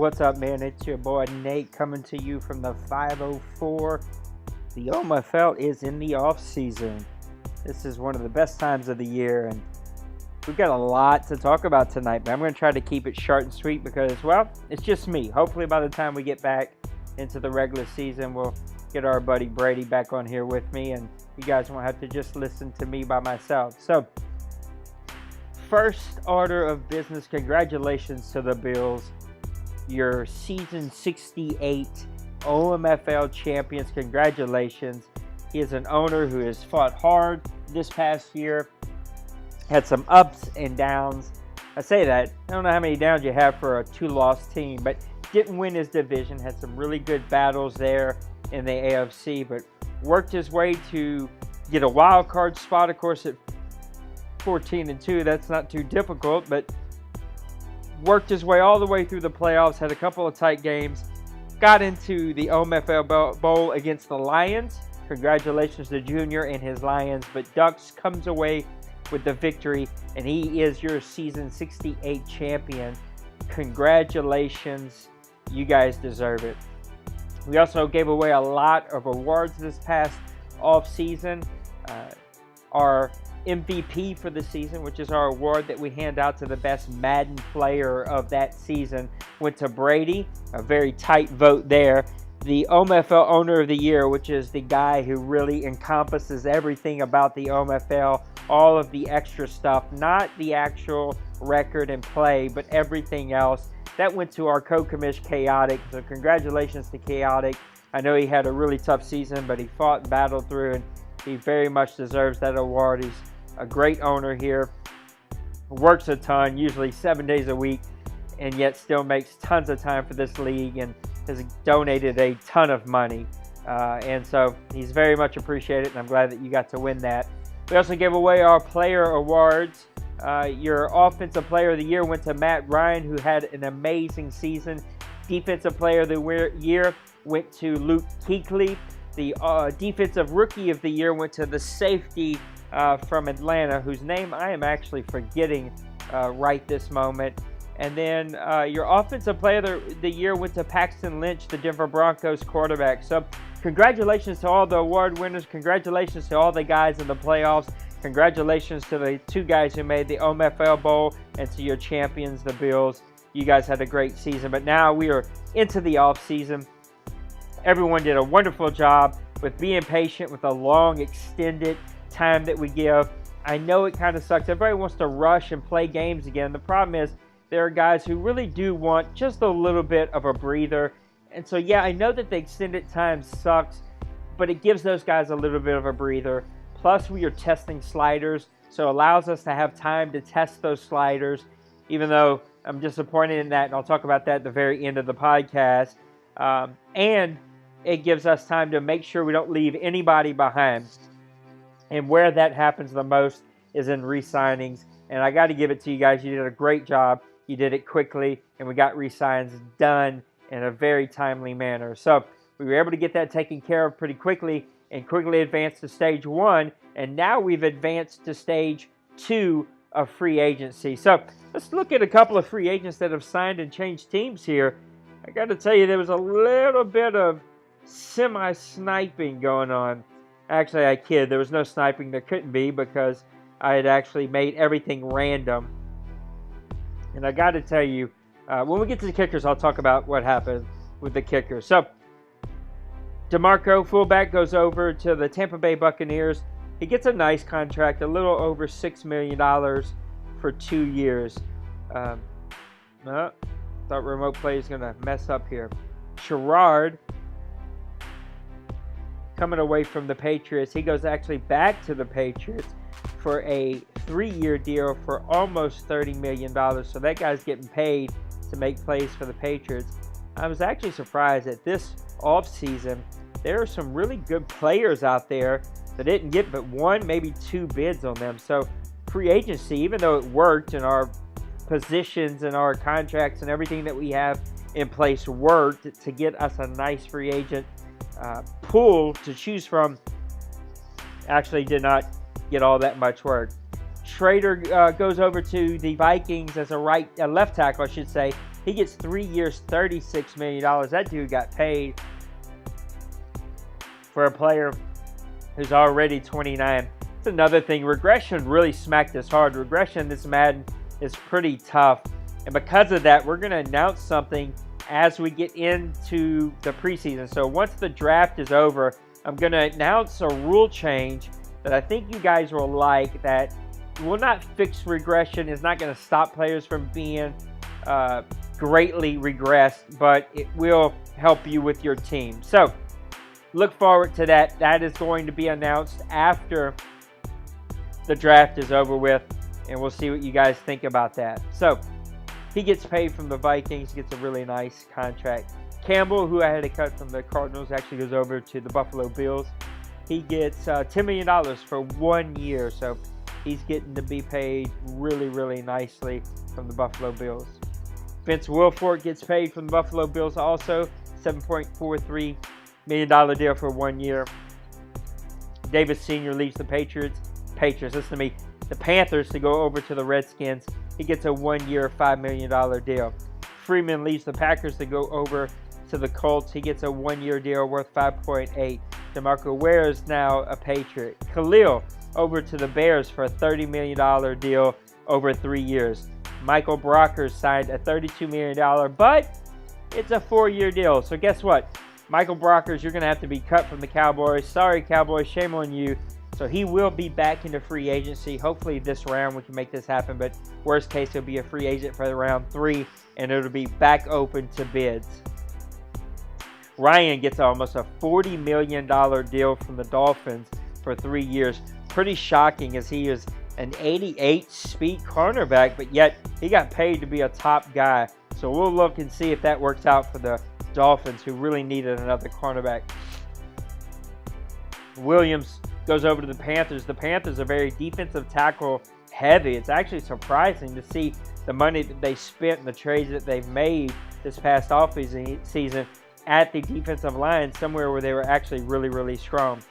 What's up, man? It's your boy Nate coming to you from the 504. The OMFL is in the off season. This is one of the best times of the year, and we've got a lot to talk about tonight, but I'm going to try to keep it short and sweet because, well, it's just me. Hopefully by the time we get back into the regular season, we'll get our buddy Brady back on here with me, and you guys won't have to just listen to me by myself. So, first order of business, congratulations to the Bills. Your season 68 OMFL champions. Congratulations. He is an owner who has fought hard this past year. Had some ups and downs. I say that. I don't know how many downs you have for a two-loss team, but didn't win his division. Had some really good battles there in the AFC, but worked his way to get a wild card spot. Of course, at 14-2, that's not too difficult, but worked his way all the way through the playoffs, had a couple of tight games, got into the OMFL Bowl against the Lions. Congratulations to Junior and his Lions, but Ducks comes away with the victory, and he is your season 68 champion. Congratulations. You guys deserve it. We also gave away a lot of awards this past off-season. Our MVP for the season, which is our award that we hand out to the best Madden player of that season, went to Brady. A very tight vote there. The OMFL Owner of the Year, which is the guy who really encompasses everything about the OMFL, all of the extra stuff, not the actual record and play, but everything else. That went to our co-commish, Chaotic. So congratulations to Chaotic. I know he had a really tough season, but he fought and battled through, and he very much deserves that award. He's a great owner here, works a ton, usually 7 days a week, and yet still makes tons of time for this league and has donated a ton of money. And so he's very much appreciated, and I'm glad that you got to win that. We also gave away our player awards. Your Offensive Player of the Year went to Matt Ryan, who had an amazing season. Defensive Player of the Year went to Luke Kuechly. The Defensive Rookie of the Year went to the safety from Atlanta, whose name I am actually forgetting right this moment. And then your Offensive Player of the Year went to Paxton Lynch, the Denver Broncos quarterback. So congratulations to all the award winners. Congratulations to all the guys in the playoffs. Congratulations to the two guys who made the OMFL Bowl, and to your champions, the Bills. You guys had a great season, but now we are into the off season. Everyone did a wonderful job with being patient with the long, extended time that we give. I know it kind of sucks. Everybody wants to rush and play games again. The problem is there are guys who really do want just a little bit of a breather. And so, yeah, I know that the extended time sucks, but it gives those guys a little bit of a breather. Plus, we are testing sliders, so it allows us to have time to test those sliders, even though I'm disappointed in that, and I'll talk about that at the very end of the podcast. And it gives us time to make sure we don't leave anybody behind. And where that happens the most is in re-signings. And I got to give it to you guys. You did a great job. You did it quickly, and we got re-signs done in a very timely manner. So we were able to get that taken care of pretty quickly and quickly advanced to stage 1. And now we've advanced to stage 2 of free agency. So let's look at a couple of free agents that have signed and changed teams here. I got to tell you, there was a little bit of semi-sniping going on. Actually, I kid. There was no sniping. There couldn't be, because I had actually made everything random. And I got to tell you, when we get to the kickers, I'll talk about what happened with the kickers. So, DeMarco, fullback, goes over to the Tampa Bay Buccaneers. He gets a nice contract, a little over $6 million for 2 years. No, thought remote play is going to mess up here. Sherrard, coming away from the Patriots, he goes actually back to the Patriots for a 3-year deal for almost $30 million. So that guy's getting paid to make plays for the Patriots. I was actually surprised that this offseason, there are some really good players out there that didn't get but 1, maybe 2 bids on them. So free agency, even though it worked and our positions and our contracts and everything that we have in place worked to get us a nice free agent pool to choose from, actually did not get all that much work. Schrader goes over to the Vikings as a left tackle, I should say. He gets 3 years, $36 million. That dude got paid for a player who's already 29. It's another thing. Regression really smacked us hard. Regression this Madden is pretty tough. And because of that, we're going to announce something as we get into the preseason. So once the draft is over, I'm going to announce a rule change that I think you guys will like, that will not fix regression. It's not going to stop players from being greatly regressed, but it will help you with your team. So look forward to that. That is going to be announced after the draft is over with, and we'll see what you guys think about that. So he gets paid from the Vikings, gets a really nice contract. Campbell, who I had to cut from the Cardinals, actually goes over to the Buffalo Bills. He gets $10 million for 1 year, so he's getting to be paid really, really nicely from the Buffalo Bills. Vince Wilfork gets paid from the Buffalo Bills also, $7.43 million deal for 1 year. Davis Sr. leaves the Patriots, listen to me, the Panthers to go over to the Redskins. He gets a 1 year, $5 million deal. Freeman leaves the Packers to go over to the Colts. He gets a 1 year deal worth $5.8. DeMarco Ware is now a Patriot. Khalil over to the Bears for a $30 million deal over 3 years. Michael Brockers signed a $32 million, but it's a 4-year deal. So guess what? Michael Brockers, you're going to have to be cut from the Cowboys. Sorry, Cowboys, shame on you. So he will be back into free agency. Hopefully this round we can make this happen, but worst case he'll be a free agent for round 3, and it'll be back open to bids. Ryan gets almost a $40 million deal from the Dolphins for 3 years. Pretty shocking, as he is an 88 speed cornerback, but yet he got paid to be a top guy. So we'll look and see if that works out for the Dolphins, who really needed another cornerback. Williams goes over to the Panthers. The Panthers are very defensive tackle heavy. It's actually surprising to see the money that they spent and the trades that they've made this past offseason at the defensive line, somewhere where they were actually really, really strong.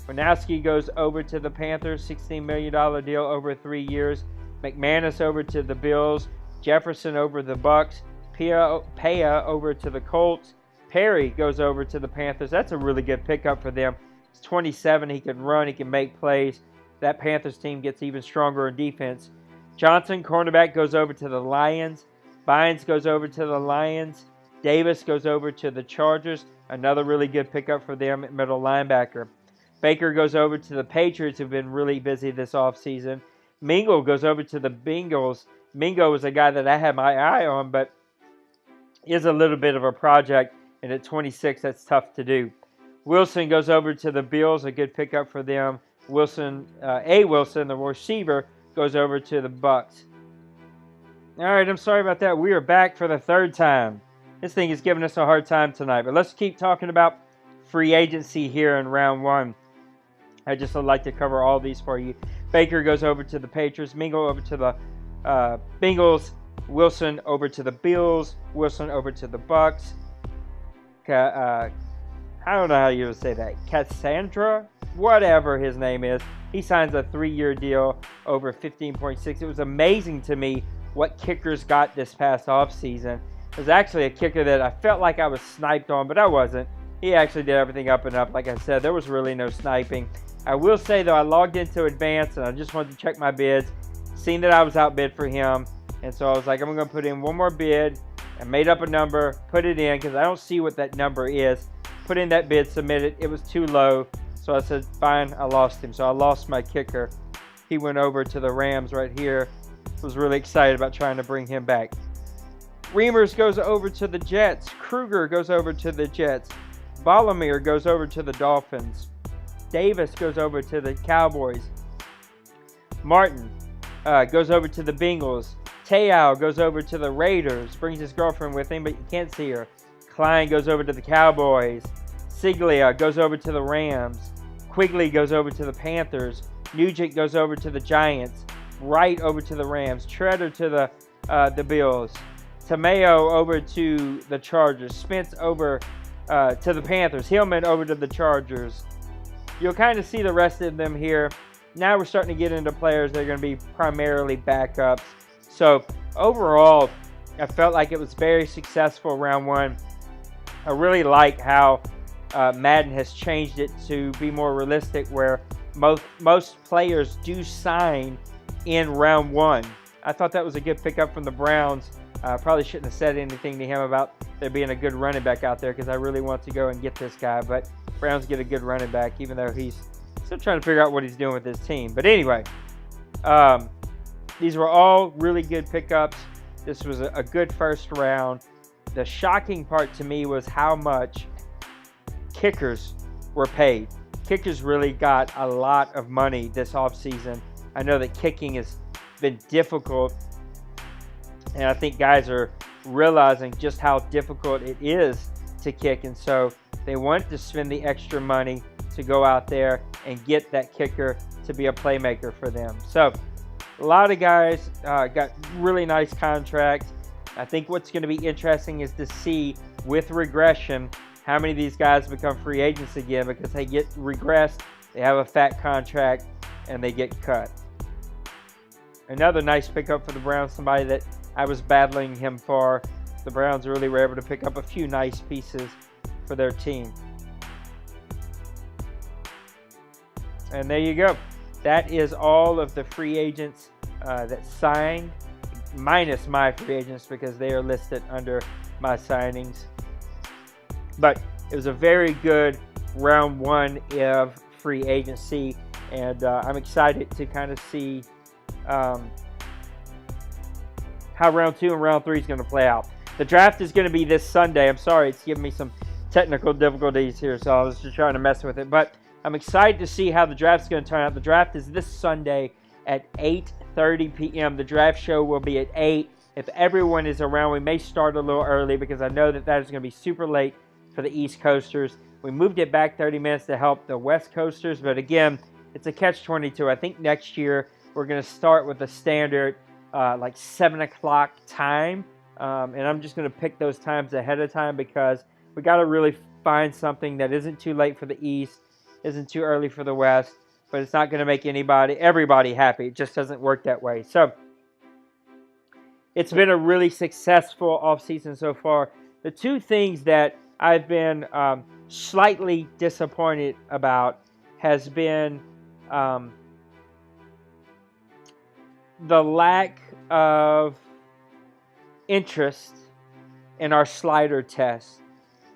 Winowski goes over to the Panthers, $16 million deal over 3 years. McManus over to the Bills. Jefferson over the Bucks. Paya over to the Colts. Perry goes over to the Panthers. That's a really good pickup for them. He's 27. He can run. He can make plays. That Panthers team gets even stronger in defense. Johnson, cornerback, goes over to the Lions. Bynes goes over to the Lions. Davis goes over to the Chargers. Another really good pickup for them at middle linebacker. Baker goes over to the Patriots, who've been really busy this offseason. Mingo goes over to the Bengals. Mingo was a guy that I had my eye on, but is a little bit of a project, and at 26, that's tough to do. Wilson goes over to the Bills, a good pickup for them. Wilson, the receiver, goes over to the Bucks. All right, I'm sorry about that. We are back for the 3rd time. This thing is giving us a hard time tonight, but let's keep talking about free agency here in round 1. I just would like to cover all these for you. Baker goes over to the Patriots. Mingo over to the Bengals. Wilson over to the Bills. Wilson over to the Bucks. I don't know how you would say that. Cassandra? Whatever his name is. He signs a 3-year deal over 15.6. It was amazing to me what kickers got this past offseason. It was actually a kicker that I felt like I was sniped on, but I wasn't. He actually did everything up and up. Like I said, there was really no sniping. I will say, though, I logged into Advanced, and I just wanted to check my bids. Seen that I was outbid for him, and so I was like, I'm going to put in one more bid. I made up a number, put it in, because I don't see what that number is. Put in that bid, submit it. It was too low, so I said, fine, I lost him. So I lost my kicker. He went over to the Rams right here. Was really excited about trying to bring him back. Reimers goes over to the Jets. Kruger goes over to the Jets. Bolomir goes over to the Dolphins. Davis goes over to the Cowboys. Martin goes over to the Bengals. Te'o goes over to the Raiders. Brings his girlfriend with him, but you can't see her. Klein goes over to the Cowboys. Siglia goes over to the Rams. Quigley goes over to the Panthers. Nugent goes over to the Giants. Wright over to the Rams. Treader to the Bills. Tameo over to the Chargers. Spence over to the Panthers. Hillman over to the Chargers. You'll kind of see the rest of them here. Now we're starting to get into players that are going to be primarily backups. So overall, I felt like it was very successful round one. I really like how Madden has changed it to be more realistic, where most players do sign in round one. I thought that was a good pickup from the Browns. Probably shouldn't have said anything to him about there being a good running back out there, because I really want to go and get this guy. But Browns get a good running back, even though he's still trying to figure out what he's doing with his team. But anyway, these were all really good pickups. This was a good first round. The shocking part to me was how much kickers were paid. Kickers really got a lot of money this offseason. I know that kicking has been difficult, and I think guys are realizing just how difficult it is to kick, and so they want to spend the extra money to go out there and get that kicker to be a playmaker for them. So a lot of guys got really nice contracts. I think what's going to be interesting is to see, with regression, how many of these guys become free agents again, because they get regressed, they have a fat contract, and they get cut. Another nice pickup for the Browns, somebody that I was battling him for. The Browns really were able to pick up a few nice pieces for their team. And there you go. That is all of the free agents that signed, minus my free agents, because they are listed under my signings. But it was a very good round one of free agency, and I'm excited to kind of see how round two and round three is going to play out. The draft is going to be this Sunday. I'm sorry, it's giving me some technical difficulties here, so I was just trying to mess with it. But I'm excited to see how the draft is going to turn out. The draft is this Sunday at 8:30 p.m. The draft show will be at 8. If everyone is around, we may start a little early, because I know that is going to be super late for the East Coasters. We moved it back 30 minutes to help the West Coasters, but again, it's a catch-22. I think next year we're going to start with a standard like 7 o'clock time, and I'm just going to pick those times ahead of time, because we got to really find something that isn't too late for the East, isn't too early for the West, but it's not going to make everybody happy. It just doesn't work that way. So it's been a really successful offseason so far. The two things that I've been slightly disappointed about has been the lack of interest in our slider test.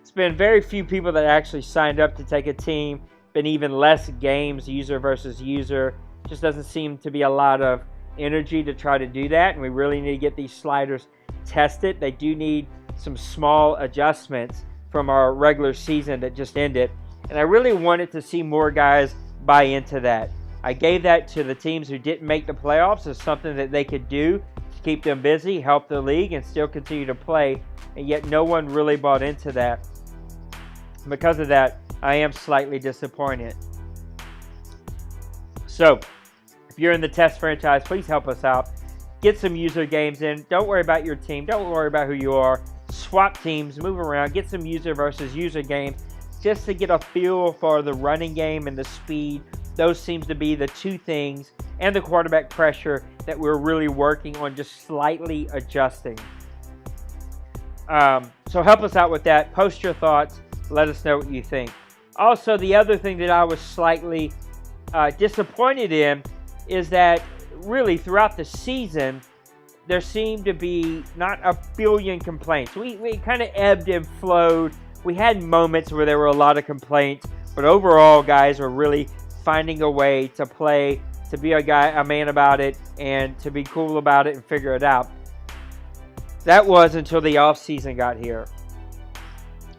It's been very few people that actually signed up to take a team. Been even less games, user versus user. Just doesn't seem to be a lot of energy to try to do that, and we really need to get these sliders tested. They do need some small adjustments from our regular season that just ended, and I really wanted to see more guys buy into that. I gave that to the teams who didn't make the playoffs as something that they could do to keep them busy, help the league, and still continue to play, and yet no one really bought into that. Because of that, I am slightly disappointed. So, if you're in the test franchise, please help us out. Get some user games in. Don't worry about your team. Don't worry about who you are. Swap teams, move around, get some user versus user games just to get a feel for the running game and the speed. Those seems to be the two things, and the quarterback pressure that we're really working on, just slightly adjusting. So help us out with that. Post your thoughts. Let us know what you think. Also, the other thing that I was slightly disappointed in is that really throughout the season, there seemed to be not a billion complaints. We kind of ebbed and flowed. We had moments where there were a lot of complaints, but overall, guys were really finding a way to play, to be a man about it, and to be cool about it and figure it out. That was until the offseason got here.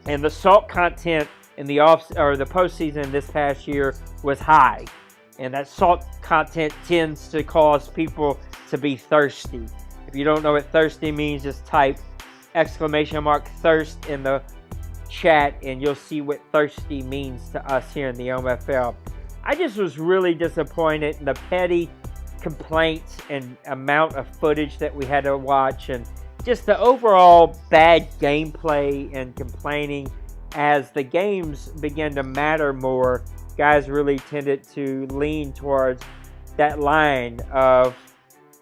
And the salt content in the postseason this past year was high. And that salt content tends to cause people to be thirsty. If you don't know what thirsty means, just type !thirst in the chat and you'll see what thirsty means to us here in the OMFL. I just was really disappointed in the petty complaints and amount of footage that we had to watch, and just the overall bad gameplay and complaining. As the games began to matter more, guys really tended to lean towards that line of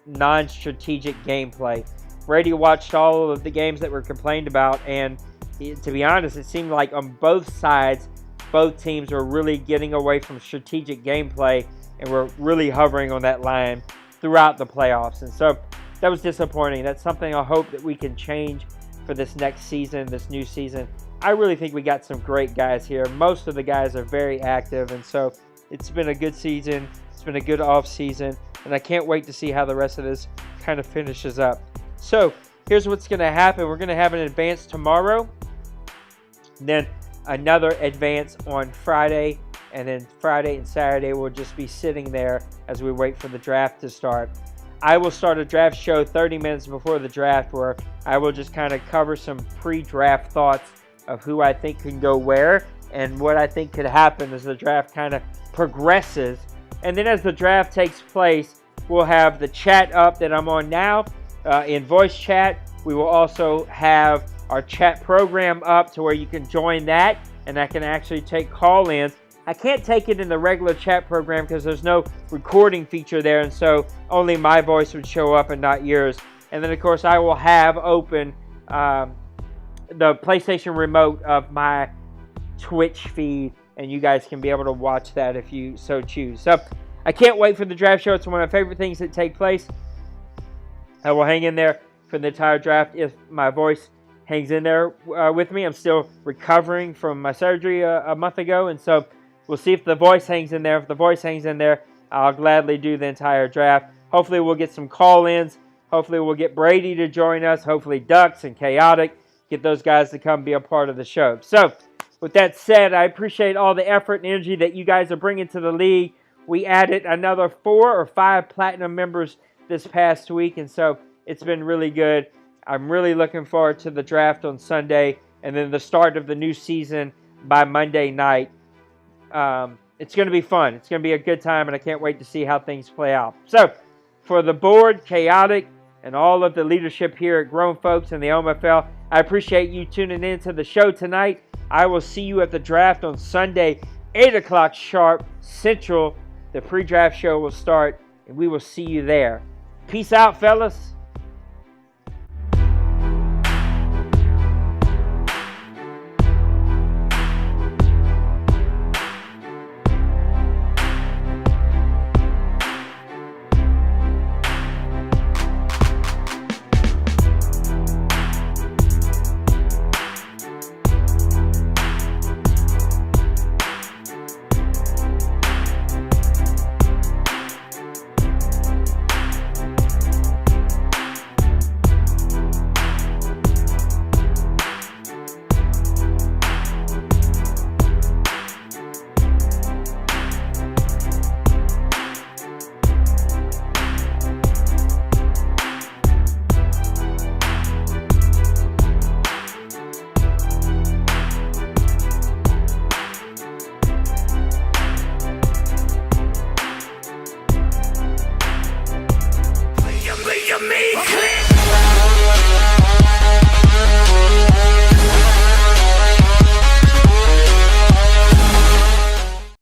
non-strategic gameplay. Brady watched all of the games that were complained about, and to be honest, it seemed like on both sides, both teams were really getting away from strategic gameplay and were really hovering on that line throughout the playoffs. And so that was disappointing. That's something I hope that we can change for this next season, this new season. I really think we got some great guys here. Most of the guys are very active, and so it's been a good season. It's been a good off season, and I can't wait to see how the rest of this kind of finishes up. So here's what's going to happen. We're going to have an advance tomorrow, then another advance on Friday, and then Friday and Saturday we'll just be sitting there as we wait for the draft to start. I will start a draft show 30 minutes before the draft where I will just kind of cover some pre-draft thoughts of who I think can go where and what I think could happen as the draft kind of progresses. And then as the draft takes place, we'll have the chat up that I'm on now in voice chat. We will also have our chat program up to where you can join that, and I can actually take call-ins. I can't take it in the regular chat program because there's no recording feature there, and so only my voice would show up and not yours. And then, of course, I will have open the PlayStation remote of my Twitch feed, and you guys can be able to watch that if you so choose. So I can't wait for the draft show. It's one of my favorite things that take place. I will hang in there for the entire draft if my voice hangs in there with me. I'm still recovering from my surgery a month ago, and so we'll see if the voice hangs in there. If the voice hangs in there, I'll gladly do the entire draft. Hopefully we'll get some call-ins. Hopefully we'll get Brady to join us. Hopefully Ducks and Chaotic. Get those guys to come be a part of the show. So with that said, I appreciate all the effort and energy that you guys are bringing to the league. We added another 4 or 5 platinum members this past week, and so it's been really good. I'm really looking forward to the draft on Sunday and then the start of the new season by Monday night. It's going to be fun. It's going to be a good time, and I can't wait to see how things play out. So, for the board, Chaotic, and all of the leadership here at Grown Folks and the OMFL, I appreciate you tuning in to the show tonight. I will see you at the draft on Sunday, 8 o'clock sharp Central. The pre-draft show will start, and we will see you there. Peace out, fellas.